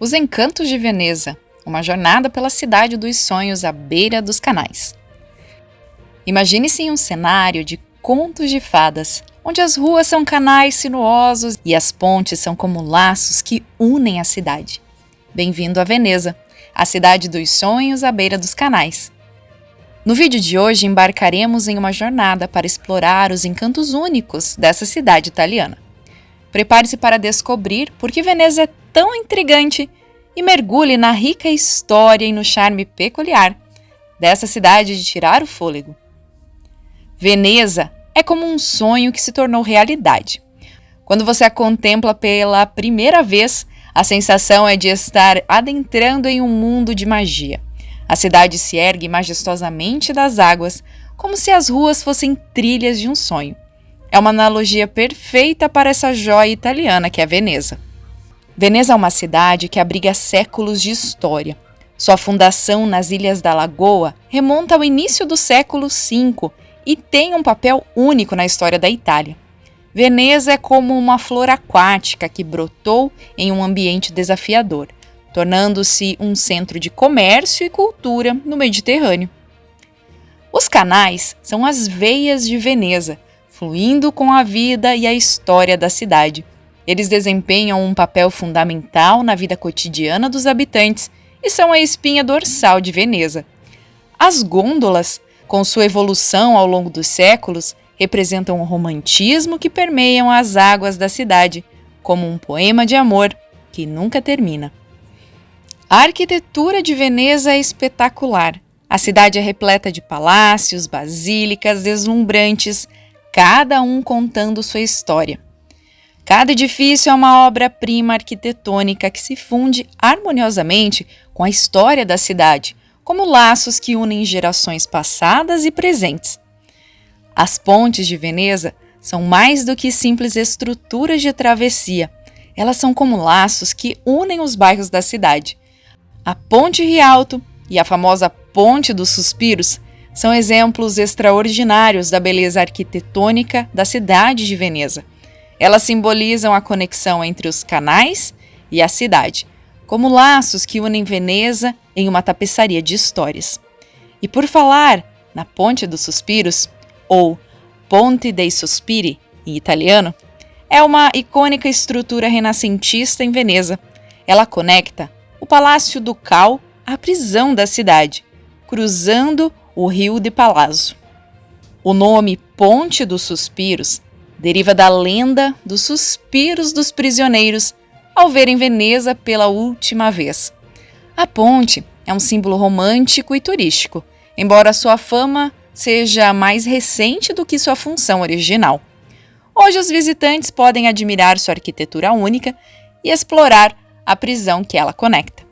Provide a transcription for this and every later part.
Os Encantos de Veneza, uma jornada pela cidade dos sonhos à beira dos canais. Imagine-se em um cenário de contos de fadas, onde as ruas são canais sinuosos e as pontes são como laços que unem a cidade. Bem-vindo a Veneza, a cidade dos sonhos à beira dos canais. No vídeo de hoje embarcaremos em uma jornada para explorar os encantos únicos dessa cidade italiana. Prepare-se para descobrir por que Veneza é tão intrigante e mergulhe na rica história e no charme peculiar dessa cidade de tirar o fôlego. Veneza é como um sonho que se tornou realidade. Quando você a contempla pela primeira vez, a sensação é de estar adentrando em um mundo de magia. A cidade se ergue majestosamente das águas, como se as ruas fossem trilhas de um sonho. É uma analogia perfeita para essa joia italiana que é Veneza. Veneza é uma cidade que abriga séculos de história. Sua fundação nas Ilhas da Lagoa remonta ao início do século V e tem um papel único na história da Itália. Veneza é como uma flor aquática que brotou em um ambiente desafiador, tornando-se um centro de comércio e cultura no Mediterrâneo. Os canais são as veias de Veneza, fluindo com a vida e a história da cidade. Eles desempenham um papel fundamental na vida cotidiana dos habitantes e são a espinha dorsal de Veneza. As gôndolas, com sua evolução ao longo dos séculos, representam o romantismo que permeiam as águas da cidade, como um poema de amor que nunca termina. A arquitetura de Veneza é espetacular. A cidade é repleta de palácios, basílicas deslumbrantes, cada um contando sua história. Cada edifício é uma obra-prima arquitetônica que se funde harmoniosamente com a história da cidade, como laços que unem gerações passadas e presentes. As pontes de Veneza são mais do que simples estruturas de travessia. Elas são como laços que unem os bairros da cidade. A Ponte Rialto e a famosa Ponte dos Suspiros são exemplos extraordinários da beleza arquitetônica da cidade de Veneza. Elas simbolizam a conexão entre os canais e a cidade, como laços que unem Veneza em uma tapeçaria de histórias. E por falar na Ponte dos Suspiros, ou Ponte dei Sospiri em italiano, é uma icônica estrutura renascentista em Veneza. Ela conecta o Palácio Ducal à prisão da cidade, cruzando o Rio de Palazzo. O nome Ponte dos Suspiros deriva da lenda dos suspiros dos prisioneiros ao verem Veneza pela última vez. A ponte é um símbolo romântico e turístico, embora sua fama seja mais recente do que sua função original. Hoje os visitantes podem admirar sua arquitetura única e explorar a prisão que ela conecta.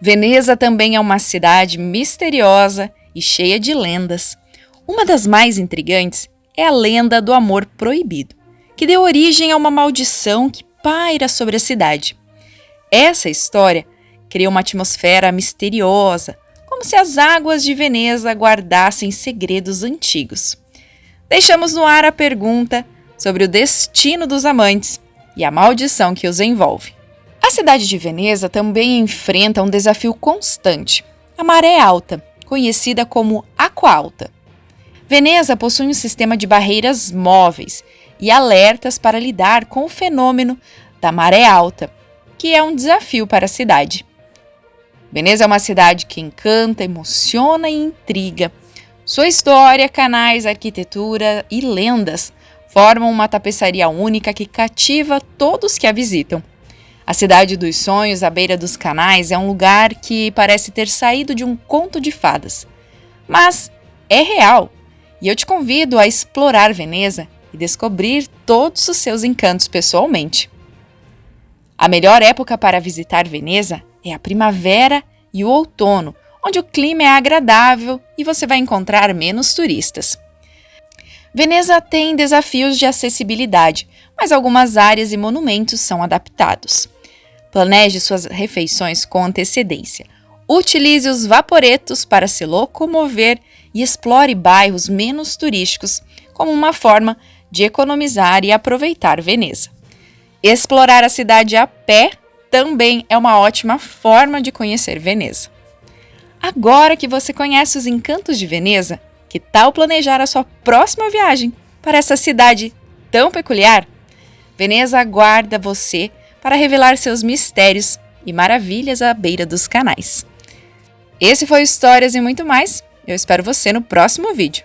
Veneza também é uma cidade misteriosa e cheia de lendas. Uma das mais intrigantes é a lenda do amor proibido, que deu origem a uma maldição que paira sobre a cidade. Essa história cria uma atmosfera misteriosa, como se as águas de Veneza guardassem segredos antigos. Deixamos no ar a pergunta sobre o destino dos amantes e a maldição que os envolve. A cidade de Veneza também enfrenta um desafio constante, a maré alta, conhecida como Acqua Alta. Veneza possui um sistema de barreiras móveis e alertas para lidar com o fenômeno da maré alta, que é um desafio para a cidade. Veneza é uma cidade que encanta, emociona e intriga. Sua história, canais, arquitetura e lendas formam uma tapeçaria única que cativa todos que a visitam. A cidade dos sonhos, à beira dos canais, é um lugar que parece ter saído de um conto de fadas. Mas é real, e eu te convido a explorar Veneza e descobrir todos os seus encantos pessoalmente. A melhor época para visitar Veneza é a primavera e o outono, onde o clima é agradável e você vai encontrar menos turistas. Veneza tem desafios de acessibilidade, mas algumas áreas e monumentos são adaptados. Planeje suas refeições com antecedência. Utilize os vaporetos para se locomover e explore bairros menos turísticos como uma forma de economizar e aproveitar Veneza. Explorar a cidade a pé também é uma ótima forma de conhecer Veneza. Agora que você conhece os encantos de Veneza, que tal planejar a sua próxima viagem para essa cidade tão peculiar? Veneza aguarda você para revelar seus mistérios e maravilhas à beira dos canais. Esse foi o Histórias e muito mais. Eu espero você no próximo vídeo.